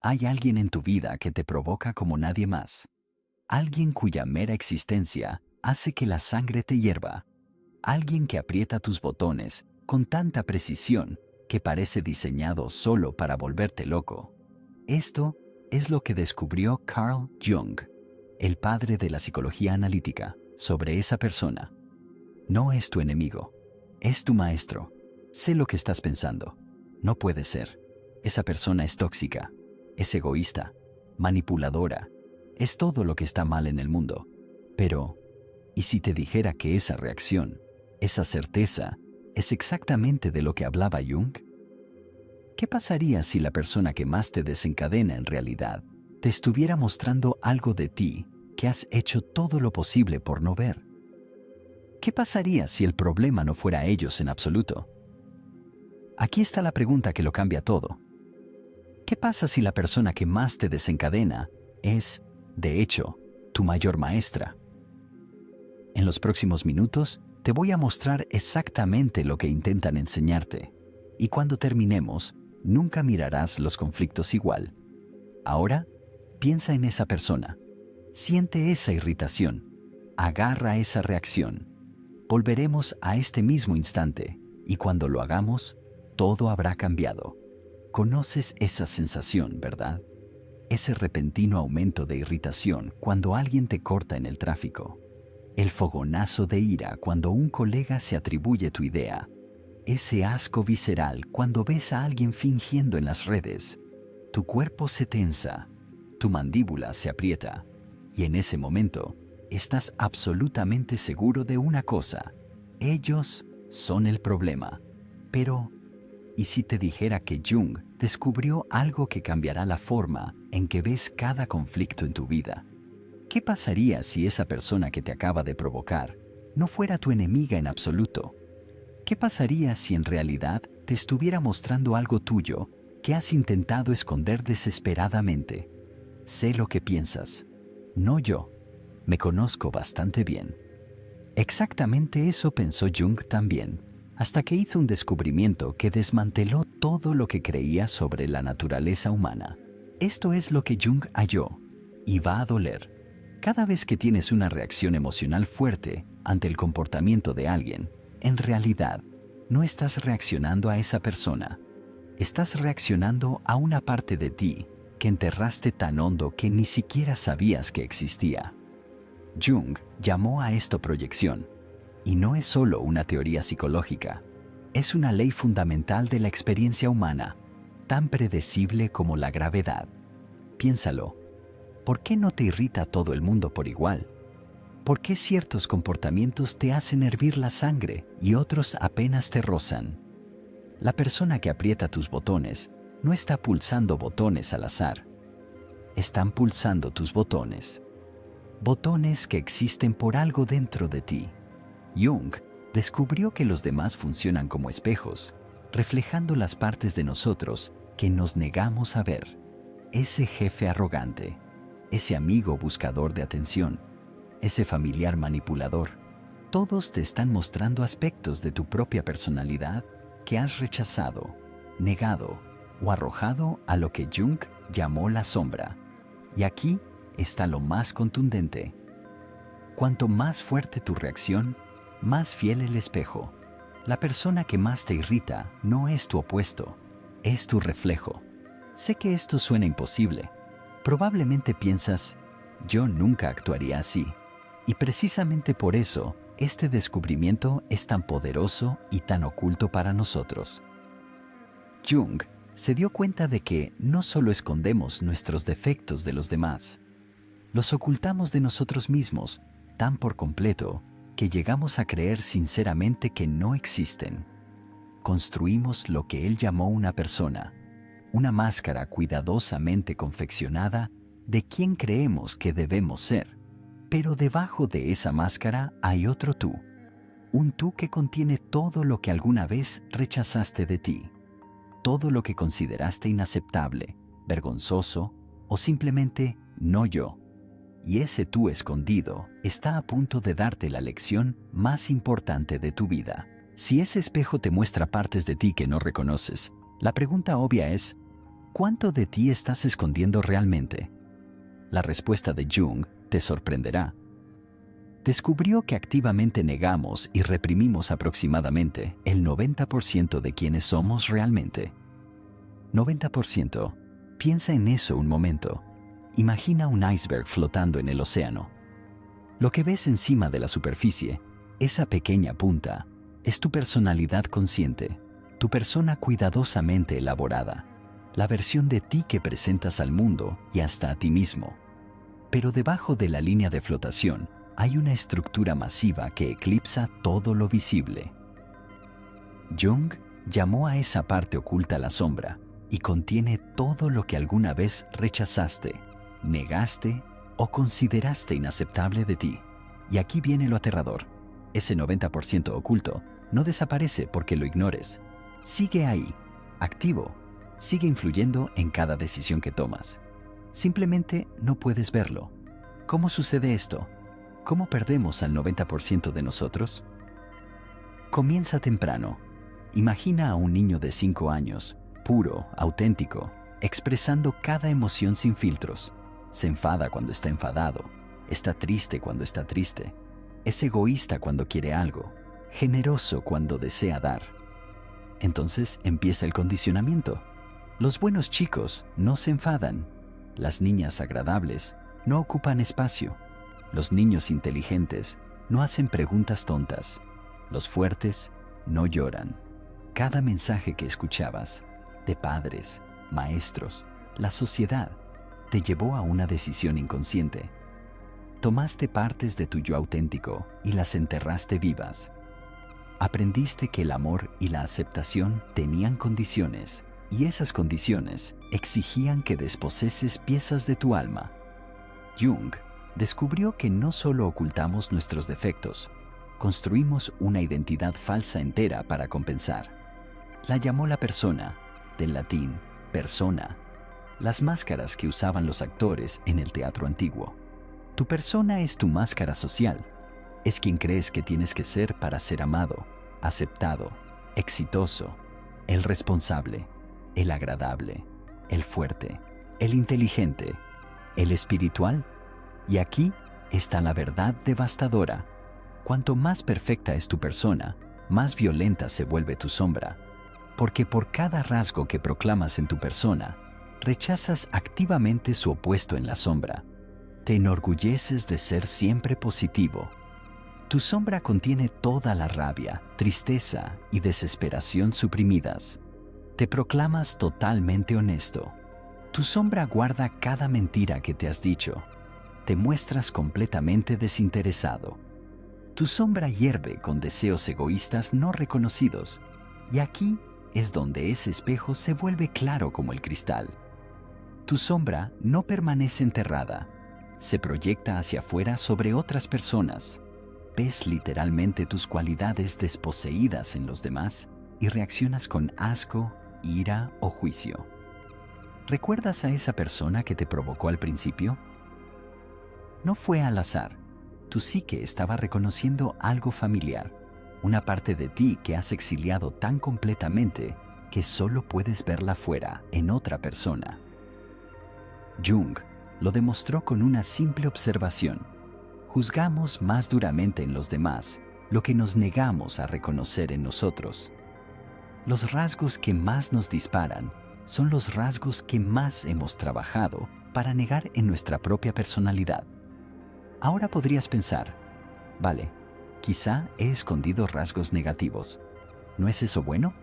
Hay alguien en tu vida que te provoca como nadie más. Alguien cuya mera existencia hace que la sangre te hierva. Alguien que aprieta tus botones con tanta precisión que parece diseñado solo para volverte loco. Esto es lo que descubrió Carl Jung, el padre de la psicología analítica, sobre esa persona. No es tu enemigo, es tu maestro. Sé lo que estás pensando. No puede ser. Esa persona es tóxica, es egoísta, manipuladora, es todo lo que está mal en el mundo. Pero, ¿y si te dijera que esa reacción, esa certeza, es exactamente de lo que hablaba Jung? ¿Qué pasaría si la persona que más te desencadena en realidad te estuviera mostrando algo de ti que has hecho todo lo posible por no ver? ¿Qué pasaría si el problema no fuera ellos en absoluto? Aquí está la pregunta que lo cambia todo. ¿Qué pasa si la persona que más te desencadena es, de hecho, tu mayor maestra? En los próximos minutos te voy a mostrar exactamente lo que intentan enseñarte. Y cuando terminemos, nunca mirarás los conflictos igual. Ahora, piensa en esa persona. Siente esa irritación. Agarra esa reacción. Volveremos a este mismo instante y cuando lo hagamos, todo habrá cambiado. Conoces esa sensación, ¿verdad? Ese repentino aumento de irritación cuando alguien te corta en el tráfico. El fogonazo de ira cuando un colega se atribuye tu idea. Ese asco visceral cuando ves a alguien fingiendo en las redes. Tu cuerpo se tensa, tu mandíbula se aprieta y en ese momento estás absolutamente seguro de una cosa. Ellos son el problema. Pero, ¿y si te dijera que Jung descubrió algo que cambiará la forma en que ves cada conflicto en tu vida? ¿Qué pasaría si esa persona que te acaba de provocar no fuera tu enemiga en absoluto? ¿Qué pasaría si en realidad te estuviera mostrando algo tuyo que has intentado esconder desesperadamente? Sé lo que piensas. No yo. Me conozco bastante bien. Exactamente eso pensó Jung también, hasta que hizo un descubrimiento que desmanteló todo lo que creía sobre la naturaleza humana. Esto es lo que Jung halló, y va a doler. Cada vez que tienes una reacción emocional fuerte ante el comportamiento de alguien, en realidad, no estás reaccionando a esa persona. Estás reaccionando a una parte de ti que enterraste tan hondo que ni siquiera sabías que existía. Jung llamó a esto proyección, y no es solo una teoría psicológica, es una ley fundamental de la experiencia humana, tan predecible como la gravedad. Piénsalo, ¿por qué no te irrita a todo el mundo por igual? ¿Por qué ciertos comportamientos te hacen hervir la sangre y otros apenas te rozan? La persona que aprieta tus botones no está pulsando botones al azar. Están pulsando tus botones. Botones que existen por algo dentro de ti. Jung descubrió que los demás funcionan como espejos, reflejando las partes de nosotros que nos negamos a ver. Ese jefe arrogante, ese amigo buscador de atención, ese familiar manipulador, todos te están mostrando aspectos de tu propia personalidad que has rechazado, negado o arrojado a lo que Jung llamó la sombra. Y aquí está lo más contundente. Cuanto más fuerte tu reacción, más fiel el espejo. La persona que más te irrita no es tu opuesto, es tu reflejo. Sé que esto suena imposible. Probablemente piensas, yo nunca actuaría así. Y precisamente por eso, este descubrimiento es tan poderoso y tan oculto para nosotros. Jung se dio cuenta de que no solo escondemos nuestros defectos de los demás, los ocultamos de nosotros mismos tan por completo que llegamos a creer sinceramente que no existen. Construimos lo que él llamó una persona, una máscara cuidadosamente confeccionada de quien creemos que debemos ser. Pero debajo de esa máscara hay otro tú, un tú que contiene todo lo que alguna vez rechazaste de ti, todo lo que consideraste inaceptable, vergonzoso o simplemente no yo. Y ese tú escondido está a punto de darte la lección más importante de tu vida. Si ese espejo te muestra partes de ti que no reconoces, la pregunta obvia es, ¿Cuánto de ti estás escondiendo realmente? La respuesta de Jung te sorprenderá. Descubrió que activamente negamos y reprimimos aproximadamente el 90% de quienes somos realmente. 90%. Piensa en eso un momento. Imagina un iceberg flotando en el océano. Lo que ves encima de la superficie, esa pequeña punta, es tu personalidad consciente, tu persona cuidadosamente elaborada, la versión de ti que presentas al mundo y hasta a ti mismo. Pero debajo de la línea de flotación hay una estructura masiva que eclipsa todo lo visible. Jung llamó a esa parte oculta la sombra y contiene todo lo que alguna vez rechazaste, negaste o consideraste inaceptable de ti. Y aquí viene lo aterrador. Ese 90% oculto no desaparece porque lo ignores. Sigue ahí, activo, sigue influyendo en cada decisión que tomas. Simplemente no puedes verlo. ¿Cómo sucede esto? ¿Cómo perdemos al 90% de nosotros? Comienza temprano. Imagina a un niño de 5 años, puro, auténtico, expresando cada emoción sin filtros. Se enfada cuando está enfadado, está triste cuando está triste, es egoísta cuando quiere algo, generoso cuando desea dar. Entonces empieza el condicionamiento. Los buenos chicos no se enfadan. Las niñas agradables no ocupan espacio. Los niños inteligentes no hacen preguntas tontas. Los fuertes no lloran. Cada mensaje que escuchabas, de padres, maestros, la sociedad, te llevó a una decisión inconsciente. Tomaste partes de tu yo auténtico y las enterraste vivas. Aprendiste que el amor y la aceptación tenían condiciones, y esas condiciones exigían que desposeses piezas de tu alma. Jung descubrió que no solo ocultamos nuestros defectos, construimos una identidad falsa entera para compensar. La llamó la persona, del latín persona, las máscaras que usaban los actores en el teatro antiguo. Tu persona es tu máscara social, es quien crees que tienes que ser para ser amado, aceptado, exitoso, el responsable, el agradable, el fuerte, el inteligente, el espiritual. Y aquí está la verdad devastadora. Cuanto más perfecta es tu persona, más violenta se vuelve tu sombra, porque por cada rasgo que proclamas en tu persona, rechazas activamente su opuesto en la sombra. Te enorgulleces de ser siempre positivo. Tu sombra contiene toda la rabia, tristeza y desesperación suprimidas. Te proclamas totalmente honesto. Tu sombra guarda cada mentira que te has dicho. Te muestras completamente desinteresado. Tu sombra hierve con deseos egoístas no reconocidos, y aquí es donde ese espejo se vuelve claro como el cristal. Tu sombra no permanece enterrada, se proyecta hacia afuera sobre otras personas. Ves literalmente tus cualidades desposeídas en los demás y reaccionas con asco, ira o juicio. ¿Recuerdas a esa persona que te provocó al principio? No fue al azar. Tu psique estaba reconociendo algo familiar, una parte de ti que has exiliado tan completamente que solo puedes verla fuera, en otra persona. Jung lo demostró con una simple observación. Juzgamos más duramente en los demás lo que nos negamos a reconocer en nosotros. Los rasgos que más nos disparan son los rasgos que más hemos trabajado para negar en nuestra propia personalidad. Ahora podrías pensar, vale, quizá he escondido rasgos negativos. ¿No es eso bueno?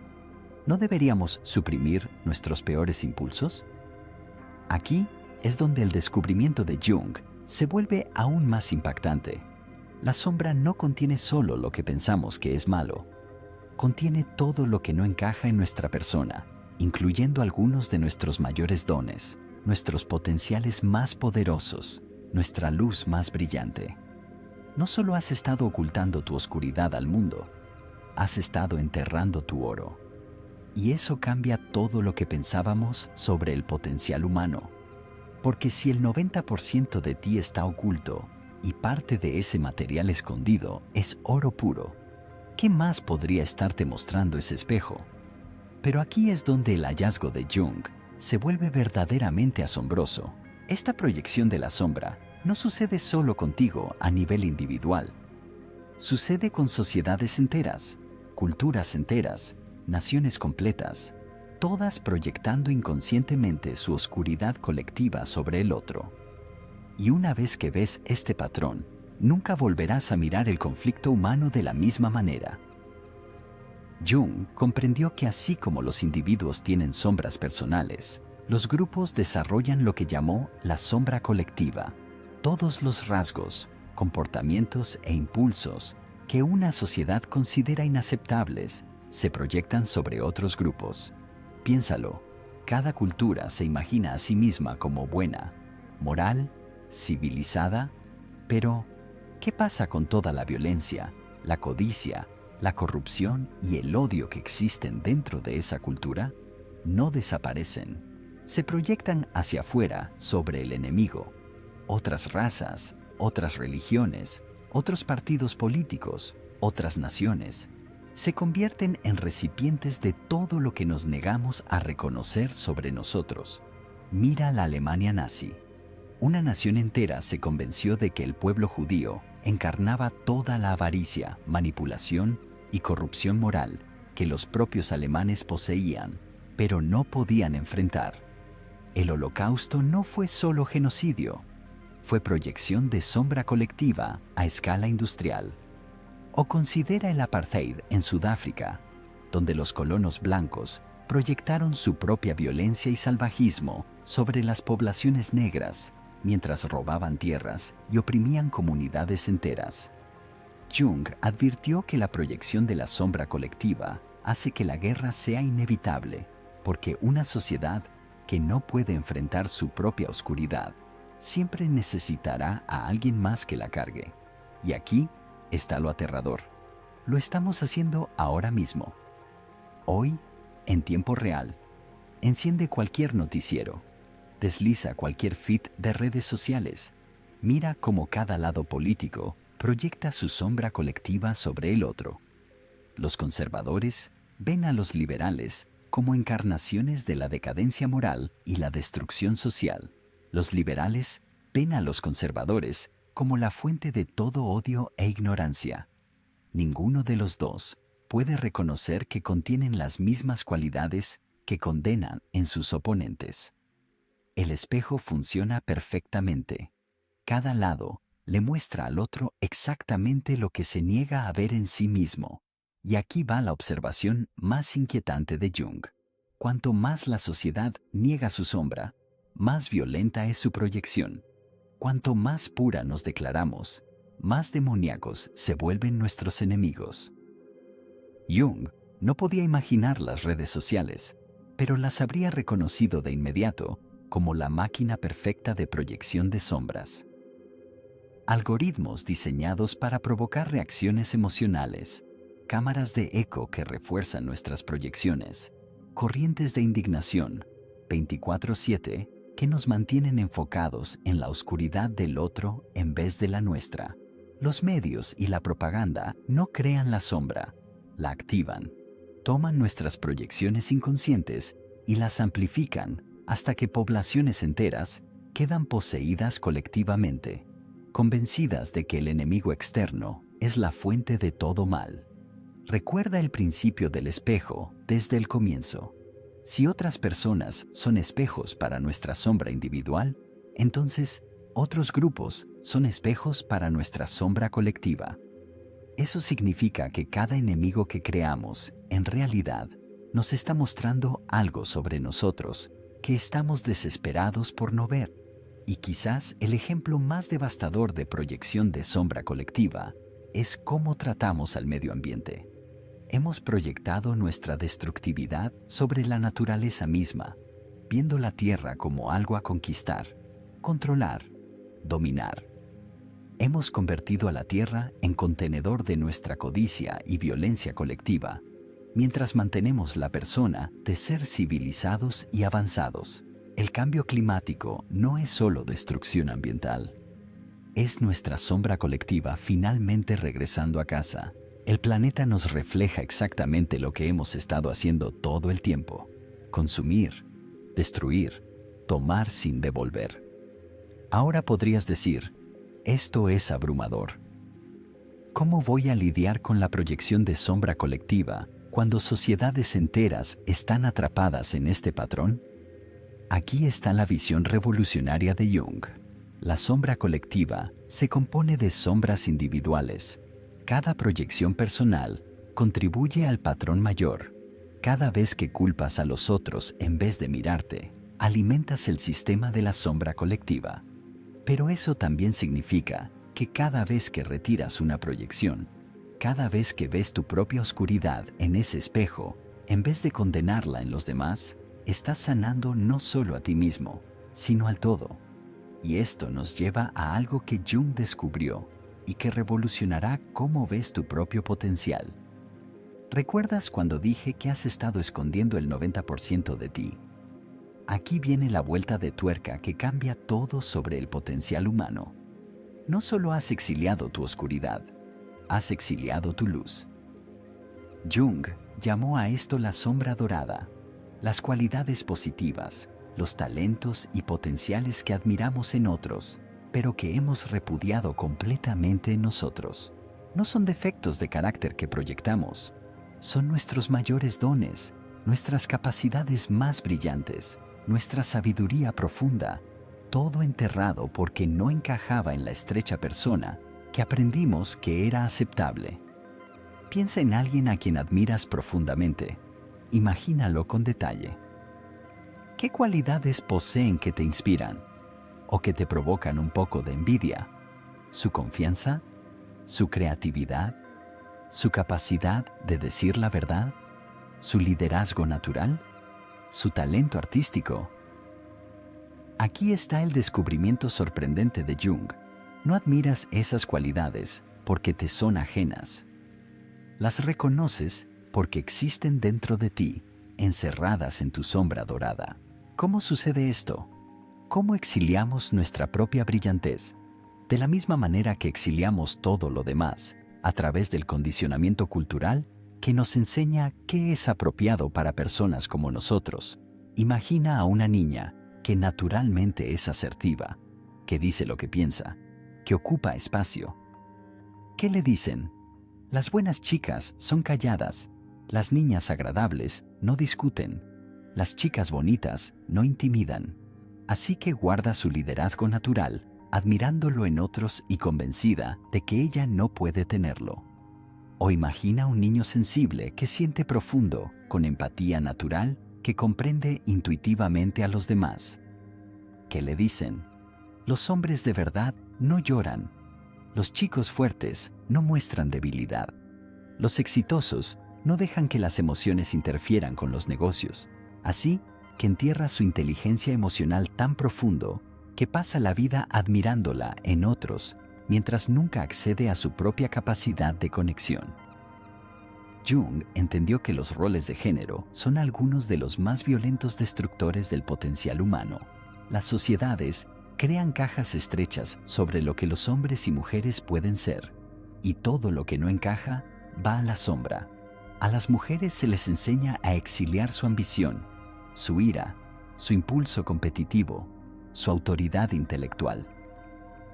¿No deberíamos suprimir nuestros peores impulsos? Aquí es donde el descubrimiento de Jung se vuelve aún más impactante. La sombra no contiene solo lo que pensamos que es malo. Contiene todo lo que no encaja en nuestra persona, incluyendo algunos de nuestros mayores dones, nuestros potenciales más poderosos, nuestra luz más brillante. No solo has estado ocultando tu oscuridad al mundo, has estado enterrando tu oro. Y eso cambia todo lo que pensábamos sobre el potencial humano. Porque si el 90% de ti está oculto y parte de ese material escondido es oro puro, ¿qué más podría estarte mostrando ese espejo? Pero aquí es donde el hallazgo de Jung se vuelve verdaderamente asombroso. Esta proyección de la sombra no sucede solo contigo a nivel individual. Sucede con sociedades enteras, culturas enteras, naciones completas, todas proyectando inconscientemente su oscuridad colectiva sobre el otro. Y una vez que ves este patrón, nunca volverás a mirar el conflicto humano de la misma manera. Jung comprendió que así como los individuos tienen sombras personales, los grupos desarrollan lo que llamó la sombra colectiva. Todos los rasgos, comportamientos e impulsos que una sociedad considera inaceptables se proyectan sobre otros grupos. Piénsalo, cada cultura se imagina a sí misma como buena, moral, civilizada, pero ¿qué pasa con toda la violencia, la codicia, la corrupción y el odio que existen dentro de esa cultura? No desaparecen. Se proyectan hacia afuera sobre el enemigo. Otras razas, otras religiones, otros partidos políticos, otras naciones, se convierten en recipientes de todo lo que nos negamos a reconocer sobre nosotros. Mira la Alemania nazi. Una nación entera se convenció de que el pueblo judío encarnaba toda la avaricia, manipulación y corrupción moral que los propios alemanes poseían, pero no podían enfrentar. El Holocausto no fue solo genocidio, fue proyección de sombra colectiva a escala industrial. O considera el apartheid en Sudáfrica, donde los colonos blancos proyectaron su propia violencia y salvajismo sobre las poblaciones negras, mientras robaban tierras y oprimían comunidades enteras. Jung advirtió que la proyección de la sombra colectiva hace que la guerra sea inevitable, porque una sociedad que no puede enfrentar su propia oscuridad siempre necesitará a alguien más que la cargue. Y aquí está lo aterrador. Lo estamos haciendo ahora mismo. Hoy, en tiempo real, enciende cualquier noticiero, desliza cualquier feed de redes sociales, mira cómo cada lado político proyecta su sombra colectiva sobre el otro. Los conservadores ven a los liberales como encarnaciones de la decadencia moral y la destrucción social. Los liberales ven a los conservadores como la fuente de todo odio e ignorancia. Ninguno de los dos puede reconocer que contienen las mismas cualidades que condenan en sus oponentes. El espejo funciona perfectamente. Cada lado le muestra al otro exactamente lo que se niega a ver en sí mismo. Y aquí va la observación más inquietante de Jung. Cuanto más la sociedad niega su sombra, más violenta es su proyección. Cuanto más pura nos declaramos, más demoníacos se vuelven nuestros enemigos. Jung no podía imaginar las redes sociales, pero las habría reconocido de inmediato como la máquina perfecta de proyección de sombras. Algoritmos diseñados para provocar reacciones emocionales, cámaras de eco que refuerzan nuestras proyecciones, corrientes de indignación 24/7 que nos mantienen enfocados en la oscuridad del otro en vez de la nuestra. Los medios y la propaganda no crean la sombra, la activan, toman nuestras proyecciones inconscientes y las amplifican hasta que poblaciones enteras quedan poseídas colectivamente, convencidas de que el enemigo externo es la fuente de todo mal. Recuerda el principio del espejo desde el comienzo. Si otras personas son espejos para nuestra sombra individual, entonces otros grupos son espejos para nuestra sombra colectiva. Eso significa que cada enemigo que creamos, en realidad, nos está mostrando algo sobre nosotros que estamos desesperados por no ver. Y quizás el ejemplo más devastador de proyección de sombra colectiva es cómo tratamos al medio ambiente. Hemos proyectado nuestra destructividad sobre la naturaleza misma, viendo la tierra como algo a conquistar, controlar, dominar. Hemos convertido a la tierra en contenedor de nuestra codicia y violencia colectiva, mientras mantenemos la persona de ser civilizados y avanzados. El cambio climático no es solo destrucción ambiental. Es nuestra sombra colectiva finalmente regresando a casa. El planeta nos refleja exactamente lo que hemos estado haciendo todo el tiempo: consumir, destruir, tomar sin devolver. Ahora podrías decir, esto es abrumador. ¿Cómo voy a lidiar con la proyección de sombra colectiva cuando sociedades enteras están atrapadas en este patrón? Aquí está la visión revolucionaria de Jung. La sombra colectiva se compone de sombras individuales. Cada proyección personal contribuye al patrón mayor. Cada vez que culpas a los otros en vez de mirarte, alimentas el sistema de la sombra colectiva. Pero eso también significa que cada vez que retiras una proyección, cada vez que ves tu propia oscuridad en ese espejo, en vez de condenarla en los demás, estás sanando no solo a ti mismo, sino al todo. Y esto nos lleva a algo que Jung descubrió y que revolucionará cómo ves tu propio potencial. ¿Recuerdas cuando dije que has estado escondiendo el 90% de ti? Aquí viene la vuelta de tuerca que cambia todo sobre el potencial humano. No solo has exiliado tu oscuridad, has exiliado tu luz. Jung llamó a esto la sombra dorada, las cualidades positivas, los talentos y potenciales que admiramos en otros, pero que hemos repudiado completamente en nosotros. No son defectos de carácter que proyectamos, son nuestros mayores dones, nuestras capacidades más brillantes, nuestra sabiduría profunda, todo enterrado porque no encajaba en la estrecha persona que aprendimos que era aceptable. Piensa en alguien a quien admiras profundamente. Imagínalo con detalle. ¿Qué cualidades poseen que te inspiran o que te provocan un poco de envidia? ¿Su confianza? ¿Su creatividad? ¿Su capacidad de decir la verdad? ¿Su liderazgo natural? ¿Su talento artístico? Aquí está el descubrimiento sorprendente de Jung. No admiras esas cualidades porque te son ajenas. Las reconoces porque existen dentro de ti, encerradas en tu sombra dorada. ¿Cómo sucede esto? ¿Cómo exiliamos nuestra propia brillantez? De la misma manera que exiliamos todo lo demás, a través del condicionamiento cultural que nos enseña qué es apropiado para personas como nosotros. Imagina a una niña que naturalmente es asertiva, que dice lo que piensa, que ocupa espacio. ¿Qué le dicen? Las buenas chicas son calladas, las niñas agradables no discuten, las chicas bonitas no intimidan. Así que guarda su liderazgo natural, admirándolo en otros y convencida de que ella no puede tenerlo. O imagina un niño sensible que siente profundo, con empatía natural, que comprende intuitivamente a los demás. ¿Qué le dicen? Los hombres de verdad no lloran. Los chicos fuertes no muestran debilidad. Los exitosos no dejan que las emociones interfieran con los negocios. Así que entierra su inteligencia emocional tan profundo que pasa la vida admirándola en otros, mientras nunca accede a su propia capacidad de conexión. Jung entendió que los roles de género son algunos de los más violentos destructores del potencial humano. Las sociedades crean cajas estrechas sobre lo que los hombres y mujeres pueden ser, y todo lo que no encaja va a la sombra. A las mujeres se les enseña a exiliar su ambición, su ira, su impulso competitivo, su autoridad intelectual.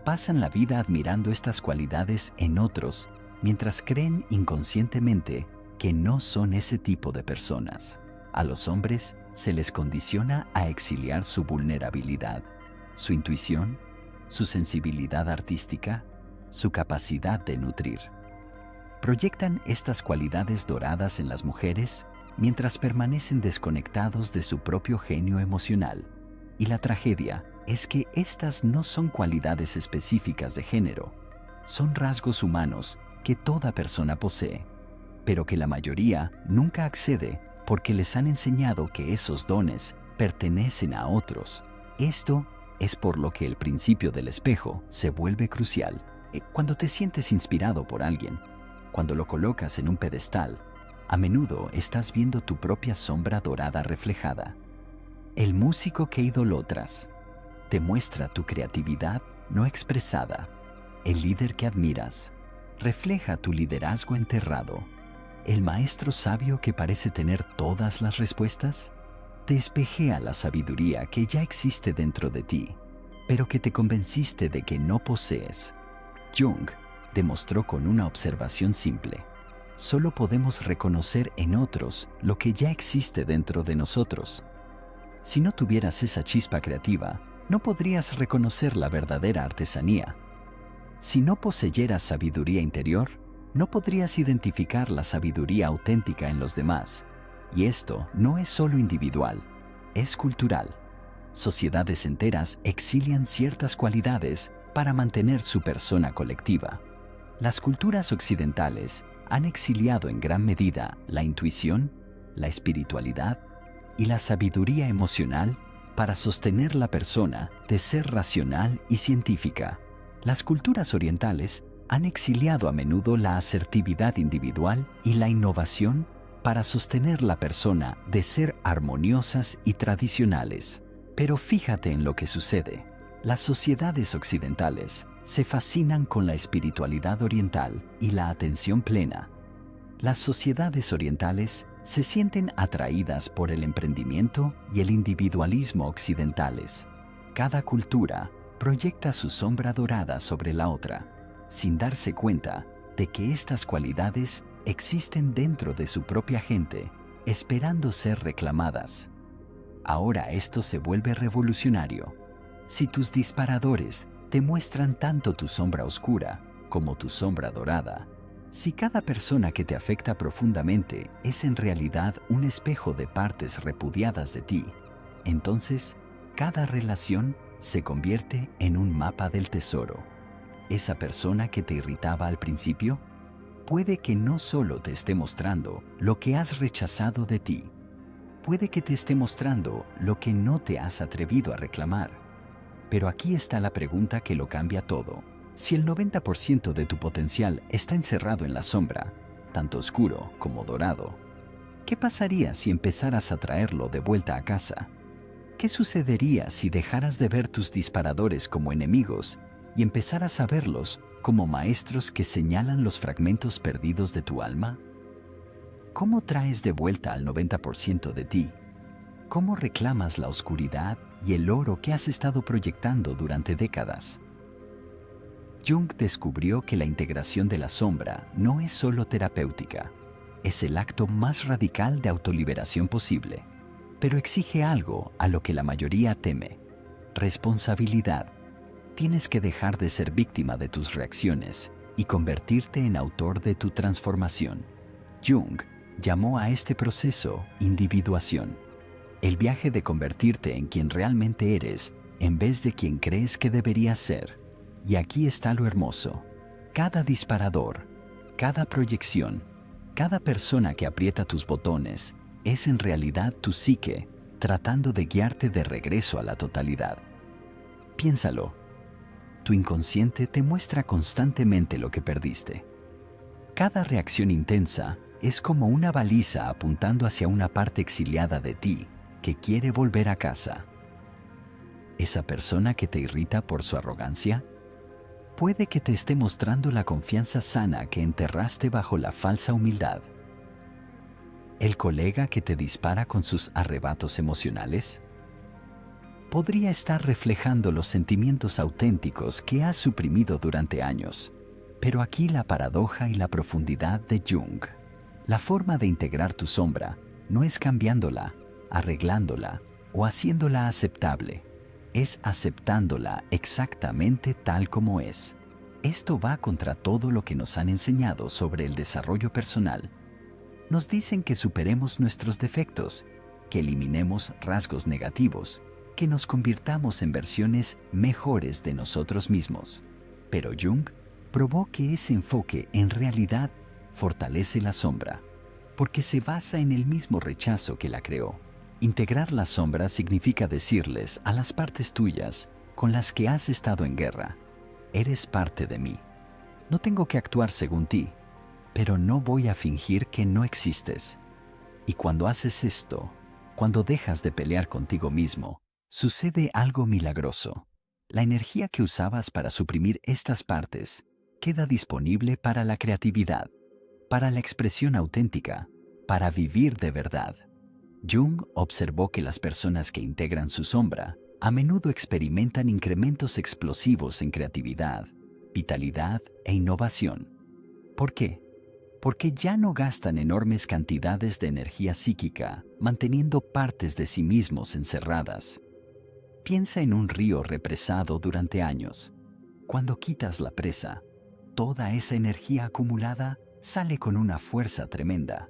Pasan la vida admirando estas cualidades en otros, mientras creen inconscientemente que no son ese tipo de personas. A los hombres se les condiciona a exiliar su vulnerabilidad, su intuición, su sensibilidad artística, su capacidad de nutrir. Proyectan estas cualidades doradas en las mujeres mientras permanecen desconectados de su propio genio emocional. Y la tragedia es que estas no son cualidades específicas de género, son rasgos humanos que toda persona posee, pero que la mayoría nunca accede porque les han enseñado que esos dones pertenecen a otros. Esto es por lo que el principio del espejo se vuelve crucial. Cuando te sientes inspirado por alguien, cuando lo colocas en un pedestal, a menudo estás viendo tu propia sombra dorada reflejada. El músico que idolatras te muestra tu creatividad no expresada. El líder que admiras refleja tu liderazgo enterrado. El maestro sabio que parece tener todas las respuestas te espejea la sabiduría que ya existe dentro de ti, pero que te convenciste de que no posees. Jung demostró con una observación simple: solo podemos reconocer en otros lo que ya existe dentro de nosotros. Si no tuvieras esa chispa creativa, no podrías reconocer la verdadera artesanía. Si no poseyeras sabiduría interior, no podrías identificar la sabiduría auténtica en los demás. Y esto no es solo individual, es cultural. Sociedades enteras exilian ciertas cualidades para mantener su persona colectiva. Las culturas occidentales han exiliado en gran medida la intuición, la espiritualidad y la sabiduría emocional para sostener la persona de ser racional y científica. Las culturas orientales han exiliado a menudo la asertividad individual y la innovación para sostener la persona de ser armoniosas y tradicionales. Pero fíjate en lo que sucede. Las sociedades occidentales se fascinan con la espiritualidad oriental y la atención plena. Las sociedades orientales se sienten atraídas por el emprendimiento y el individualismo occidentales. Cada cultura proyecta su sombra dorada sobre la otra, sin darse cuenta de que estas cualidades existen dentro de su propia gente, esperando ser reclamadas. Ahora esto se vuelve revolucionario. Si tus disparadores te muestran tanto tu sombra oscura como tu sombra dorada, si cada persona que te afecta profundamente es en realidad un espejo de partes repudiadas de ti, entonces cada relación se convierte en un mapa del tesoro. Esa persona que te irritaba al principio puede que no solo te esté mostrando lo que has rechazado de ti, puede que te esté mostrando lo que no te has atrevido a reclamar. Pero aquí está la pregunta que lo cambia todo. Si el 90% de tu potencial está encerrado en la sombra, tanto oscuro como dorado, ¿qué pasaría si empezaras a traerlo de vuelta a casa? ¿Qué sucedería si dejaras de ver tus disparadores como enemigos y empezaras a verlos como maestros que señalan los fragmentos perdidos de tu alma? ¿Cómo traes de vuelta al 90% de ti? ¿Cómo reclamas la oscuridad y el oro que has estado proyectando durante décadas? Jung descubrió que la integración de la sombra no es solo terapéutica, es el acto más radical de autoliberación posible, pero exige algo a lo que la mayoría teme: responsabilidad. Tienes que dejar de ser víctima de tus reacciones y convertirte en autor de tu transformación. Jung llamó a este proceso individuación, el viaje de convertirte en quien realmente eres en vez de quien crees que deberías ser. Y aquí está lo hermoso: cada disparador, cada proyección, cada persona que aprieta tus botones es en realidad tu psique tratando de guiarte de regreso a la totalidad. Piénsalo. Tu inconsciente te muestra constantemente lo que perdiste. Cada reacción intensa es como una baliza apuntando hacia una parte exiliada de ti que quiere volver a casa. Esa persona que te irrita por su arrogancia puede que te esté mostrando la confianza sana que enterraste bajo la falsa humildad. El colega que te dispara con sus arrebatos emocionales podría estar reflejando los sentimientos auténticos que has suprimido durante años. Pero aquí la paradoja y la profundidad de Jung. La forma de integrar tu sombra no es cambiándola, arreglándola o haciéndola aceptable. Es aceptándola exactamente tal como es. Esto va contra todo lo que nos han enseñado sobre el desarrollo personal. Nos dicen que superemos nuestros defectos, que eliminemos rasgos negativos, que nos convirtamos en versiones mejores de nosotros mismos. Pero Jung probó que ese enfoque en realidad fortalece la sombra, porque se basa en el mismo rechazo que la creó. Integrar la sombra significa decirles a las partes tuyas con las que has estado en guerra: eres parte de mí. No tengo que actuar según ti, pero no voy a fingir que no existes. Y cuando haces esto, cuando dejas de pelear contigo mismo, sucede algo milagroso. La energía que usabas para suprimir estas partes queda disponible para la creatividad, para la expresión auténtica, para vivir de verdad. Jung observó que las personas que integran su sombra a menudo experimentan incrementos explosivos en creatividad, vitalidad e innovación. ¿Por qué? Porque ya no gastan enormes cantidades de energía psíquica manteniendo partes de sí mismos encerradas. Piensa en un río represado durante años. Cuando quitas la presa, toda esa energía acumulada sale con una fuerza tremenda.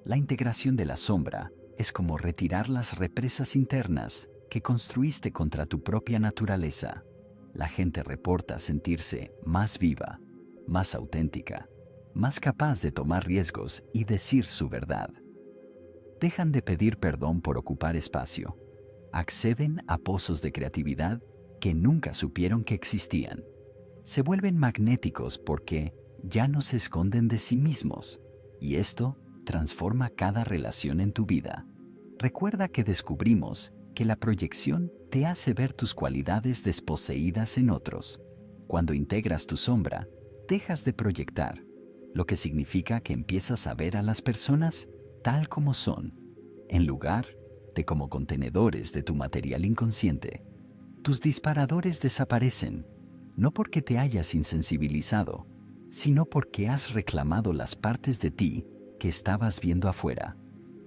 La integración de la sombra es como retirar las represas internas que construiste contra tu propia naturaleza. La gente reporta sentirse más viva, más auténtica, más capaz de tomar riesgos y decir su verdad. Dejan de pedir perdón por ocupar espacio. Acceden a pozos de creatividad que nunca supieron que existían. Se vuelven magnéticos porque ya no se esconden de sí mismos, y esto transforma cada relación en tu vida. Recuerda que descubrimos que la proyección te hace ver tus cualidades desposeídas en otros. Cuando integras tu sombra, dejas de proyectar, lo que significa que empiezas a ver a las personas tal como son, en lugar de como contenedores de tu material inconsciente. Tus disparadores desaparecen, no porque te hayas insensibilizado, sino porque has reclamado las partes de ti que estabas viendo afuera.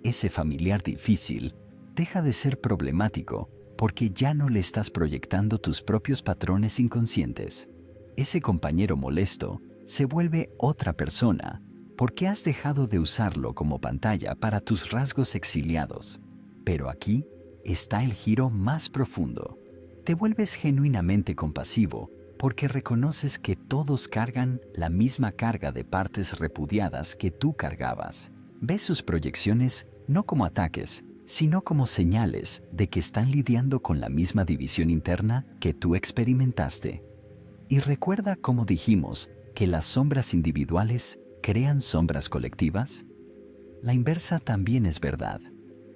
Ese familiar difícil deja de ser problemático porque ya no le estás proyectando tus propios patrones inconscientes. Ese compañero molesto se vuelve otra persona porque has dejado de usarlo como pantalla para tus rasgos exiliados. Pero aquí está el giro más profundo. Te vuelves genuinamente compasivo porque reconoces que todos cargan la misma carga de partes repudiadas que tú cargabas. Ves sus proyecciones no como ataques, sino como señales de que están lidiando con la misma división interna que tú experimentaste. Y recuerda cómo dijimos que las sombras individuales crean sombras colectivas. La inversa también es verdad.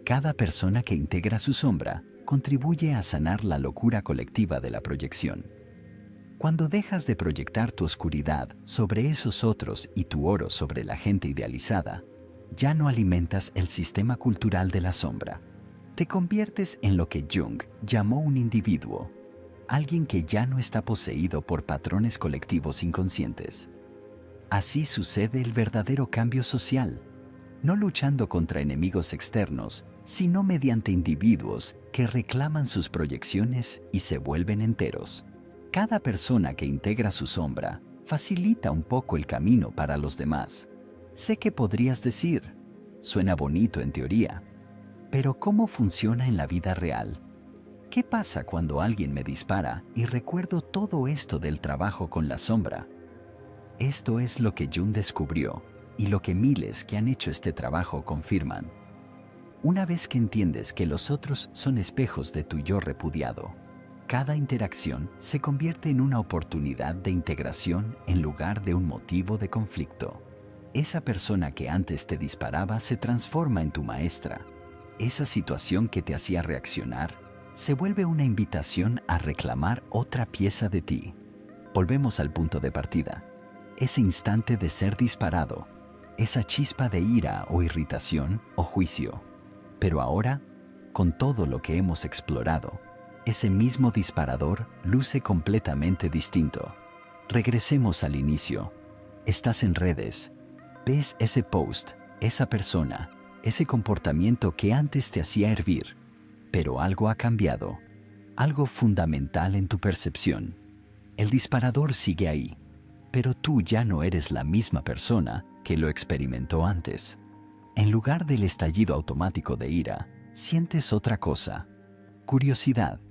Cada persona que integra su sombra contribuye a sanar la locura colectiva de la proyección. Cuando dejas de proyectar tu oscuridad sobre esos otros y tu oro sobre la gente idealizada, ya no alimentas el sistema cultural de la sombra. Te conviertes en lo que Jung llamó un individuo, alguien que ya no está poseído por patrones colectivos inconscientes. Así sucede el verdadero cambio social, no luchando contra enemigos externos, sino mediante individuos que reclaman sus proyecciones y se vuelven enteros. Cada persona que integra su sombra facilita un poco el camino para los demás. Sé que podrías decir, suena bonito en teoría, pero ¿cómo funciona en la vida real? ¿Qué pasa cuando alguien me dispara y recuerdo todo esto del trabajo con la sombra? Esto es lo que Jung descubrió y lo que miles que han hecho este trabajo confirman. Una vez que entiendes que los otros son espejos de tu yo repudiado, cada interacción se convierte en una oportunidad de integración en lugar de un motivo de conflicto. Esa persona que antes te disparaba se transforma en tu maestra. Esa situación que te hacía reaccionar se vuelve una invitación a reclamar otra pieza de ti. Volvemos al punto de partida. Ese instante de ser disparado, esa chispa de ira o irritación o juicio. Pero ahora, con todo lo que hemos explorado, ese mismo disparador luce completamente distinto. Regresemos al inicio. Estás en redes. Ves ese post, esa persona, ese comportamiento que antes te hacía hervir. Pero algo ha cambiado. Algo fundamental en tu percepción. El disparador sigue ahí, pero tú ya no eres la misma persona que lo experimentó antes. En lugar del estallido automático de ira, sientes otra cosa. Curiosidad.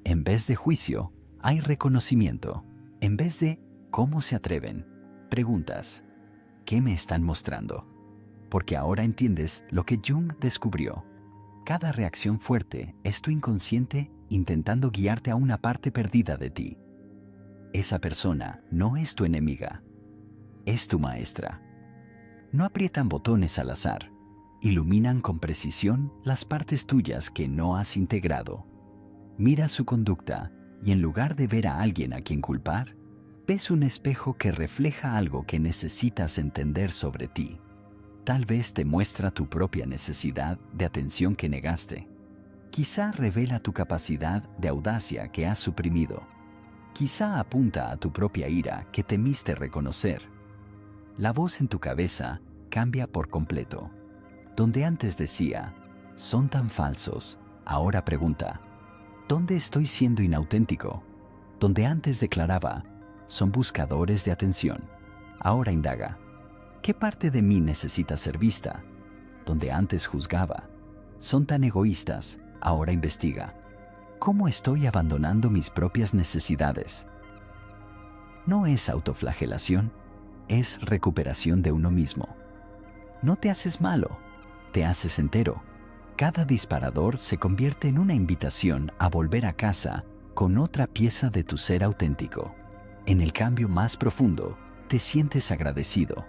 En vez de juicio, hay reconocimiento. En vez de ¿cómo se atreven?, preguntas, ¿qué me están mostrando? Porque ahora entiendes lo que Jung descubrió. Cada reacción fuerte es tu inconsciente intentando guiarte a una parte perdida de ti. Esa persona no es tu enemiga, es tu maestra. No aprietan botones al azar, iluminan con precisión las partes tuyas que no has integrado. Mira su conducta y en lugar de ver a alguien a quien culpar, ves un espejo que refleja algo que necesitas entender sobre ti. Tal vez te muestra tu propia necesidad de atención que negaste. Quizá revela tu capacidad de audacia que has suprimido. Quizá apunta a tu propia ira que temiste reconocer. La voz en tu cabeza cambia por completo. Donde antes decía, son tan falsos, ahora pregunta, ¿dónde estoy siendo inauténtico? Donde antes declaraba, son buscadores de atención, ahora indaga, ¿qué parte de mí necesita ser vista? Donde antes juzgaba, son tan egoístas, ahora investiga, ¿cómo estoy abandonando mis propias necesidades? No es autoflagelación, es recuperación de uno mismo. No te haces malo, te haces entero. Cada disparador se convierte en una invitación a volver a casa con otra pieza de tu ser auténtico. En el cambio más profundo, te sientes agradecido.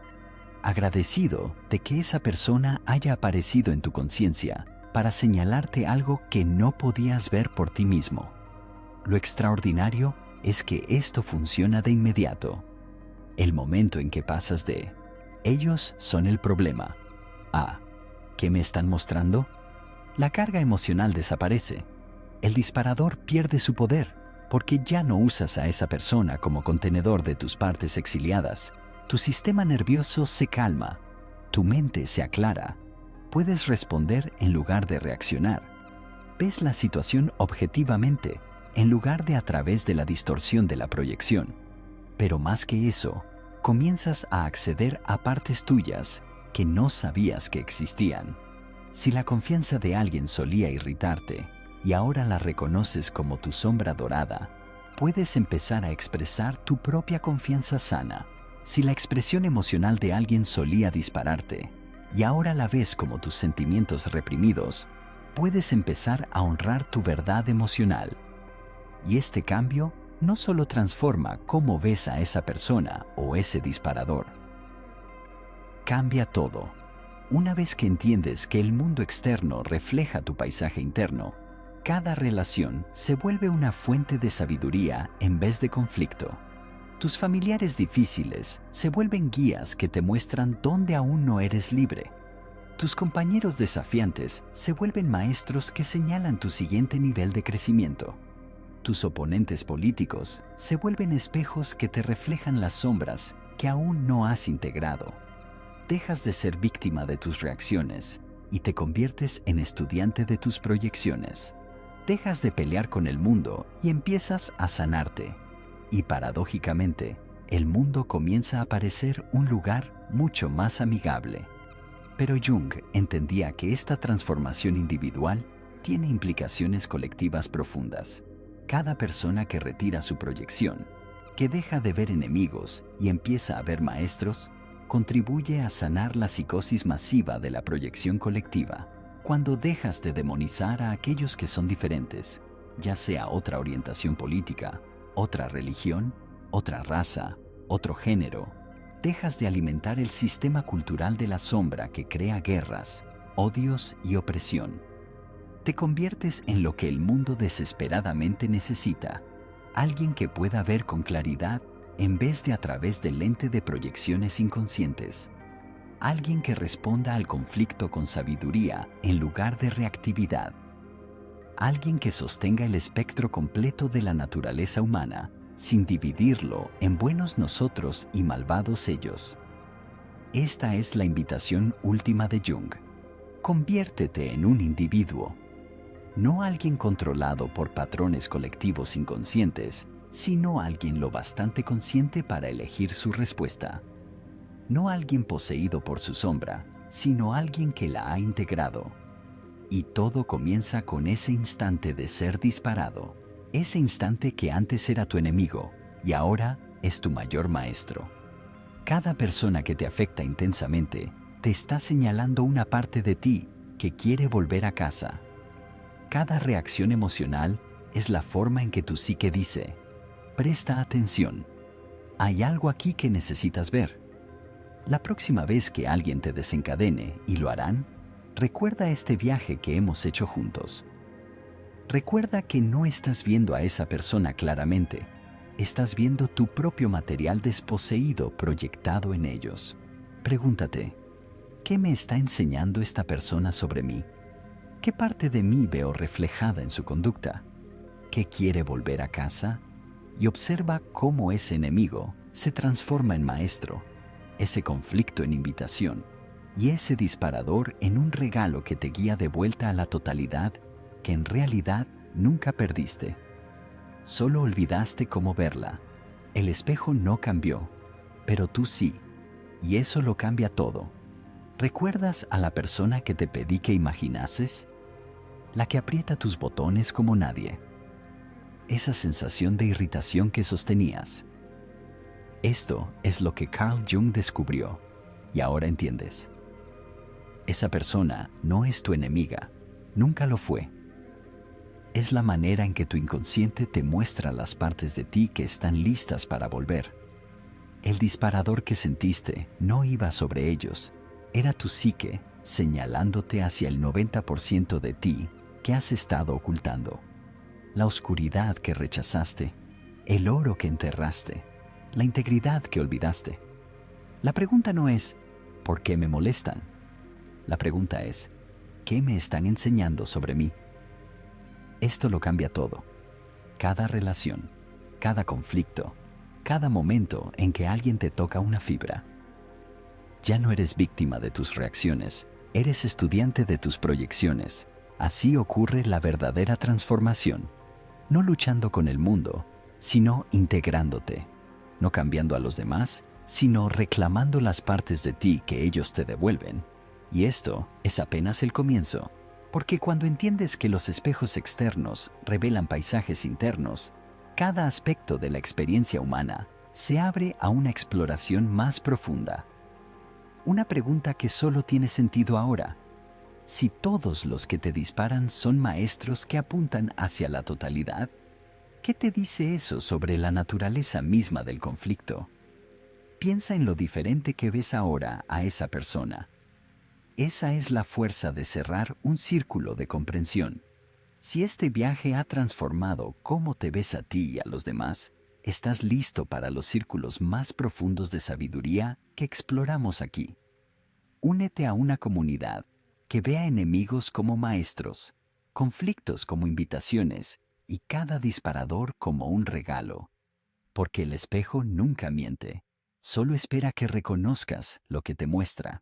Agradecido de que esa persona haya aparecido en tu conciencia para señalarte algo que no podías ver por ti mismo. Lo extraordinario es que esto funciona de inmediato. El momento en que pasas de ellos son el problema a ¿qué me están mostrando? La carga emocional desaparece. El disparador pierde su poder porque ya no usas a esa persona como contenedor de tus partes exiliadas. Tu sistema nervioso se calma, tu mente se aclara. Puedes responder en lugar de reaccionar. Ves la situación objetivamente en lugar de a través de la distorsión de la proyección. Pero más que eso, comienzas a acceder a partes tuyas que no sabías que existían. Si la confianza de alguien solía irritarte y ahora la reconoces como tu sombra dorada, puedes empezar a expresar tu propia confianza sana. Si la expresión emocional de alguien solía dispararte y ahora la ves como tus sentimientos reprimidos, puedes empezar a honrar tu verdad emocional. Y este cambio no solo transforma cómo ves a esa persona o ese disparador. Cambia todo. Una vez que entiendes que el mundo externo refleja tu paisaje interno, cada relación se vuelve una fuente de sabiduría en vez de conflicto. Tus familiares difíciles se vuelven guías que te muestran dónde aún no eres libre. Tus compañeros desafiantes se vuelven maestros que señalan tu siguiente nivel de crecimiento. Tus oponentes políticos se vuelven espejos que te reflejan las sombras que aún no has integrado. Dejas de ser víctima de tus reacciones y te conviertes en estudiante de tus proyecciones. Dejas de pelear con el mundo y empiezas a sanarte. Y paradójicamente, el mundo comienza a parecer un lugar mucho más amigable. Pero Jung entendía que esta transformación individual tiene implicaciones colectivas profundas. Cada persona que retira su proyección, que deja de ver enemigos y empieza a ver maestros, contribuye a sanar la psicosis masiva de la proyección colectiva. Cuando dejas de demonizar a aquellos que son diferentes, ya sea otra orientación política, otra religión, otra raza, otro género, dejas de alimentar el sistema cultural de la sombra que crea guerras, odios y opresión. Te conviertes en lo que el mundo desesperadamente necesita, alguien que pueda ver con claridad en vez de a través del lente de proyecciones inconscientes. Alguien que responda al conflicto con sabiduría en lugar de reactividad. Alguien que sostenga el espectro completo de la naturaleza humana, sin dividirlo en buenos nosotros y malvados ellos. Esta es la invitación última de Jung. Conviértete en un individuo. No alguien controlado por patrones colectivos inconscientes, sino alguien lo bastante consciente para elegir su respuesta. No alguien poseído por su sombra, sino alguien que la ha integrado. Y todo comienza con ese instante de ser disparado, ese instante que antes era tu enemigo y ahora es tu mayor maestro. Cada persona que te afecta intensamente te está señalando una parte de ti que quiere volver a casa. Cada reacción emocional es la forma en que tu psique dice, presta atención, hay algo aquí que necesitas ver. La próxima vez que alguien te desencadene, y lo harán, recuerda este viaje que hemos hecho juntos. Recuerda que no estás viendo a esa persona claramente, estás viendo tu propio material desposeído proyectado en ellos. Pregúntate, ¿Qué me está enseñando esta persona sobre mí? ¿Qué parte de mí veo reflejada en su conducta? ¿Qué quiere volver a casa? Y observa cómo ese enemigo se transforma en maestro, ese conflicto en invitación y ese disparador en un regalo que te guía de vuelta a la totalidad que en realidad nunca perdiste. Solo olvidaste cómo verla. El espejo no cambió, pero tú sí, y eso lo cambia todo. ¿Recuerdas a la persona que te pedí que imaginases? La que aprieta tus botones como nadie. Esa sensación de irritación que sostenías. Esto es lo que Carl Jung descubrió, y ahora entiendes. Esa persona no es tu enemiga, nunca lo fue. Es la manera en que tu inconsciente te muestra las partes de ti que están listas para volver. El disparador que sentiste no iba sobre ellos, era tu psique señalándote hacia el 90% de ti que has estado ocultando. La oscuridad que rechazaste, el oro que enterraste, la integridad que olvidaste. La pregunta no es, ¿por qué me molestan? La pregunta es, ¿qué me están enseñando sobre mí? Esto lo cambia todo. Cada relación, cada conflicto, cada momento en que alguien te toca una fibra. Ya no eres víctima de tus reacciones, eres estudiante de tus proyecciones. Así ocurre la verdadera transformación. No luchando con el mundo, sino integrándote. No cambiando a los demás, sino reclamando las partes de ti que ellos te devuelven. Y esto es apenas el comienzo, porque cuando entiendes que los espejos externos revelan paisajes internos, cada aspecto de la experiencia humana se abre a una exploración más profunda. Una pregunta que solo tiene sentido ahora. Si todos los que te disparan son maestros que apuntan hacia la totalidad, ¿qué te dice eso sobre la naturaleza misma del conflicto? Piensa en lo diferente que ves ahora a esa persona. Esa es la fuerza de cerrar un círculo de comprensión. Si este viaje ha transformado cómo te ves a ti y a los demás, estás listo para los círculos más profundos de sabiduría que exploramos aquí. Únete a una comunidad que vea enemigos como maestros, conflictos como invitaciones y cada disparador como un regalo. Porque el espejo nunca miente, solo espera que reconozcas lo que te muestra.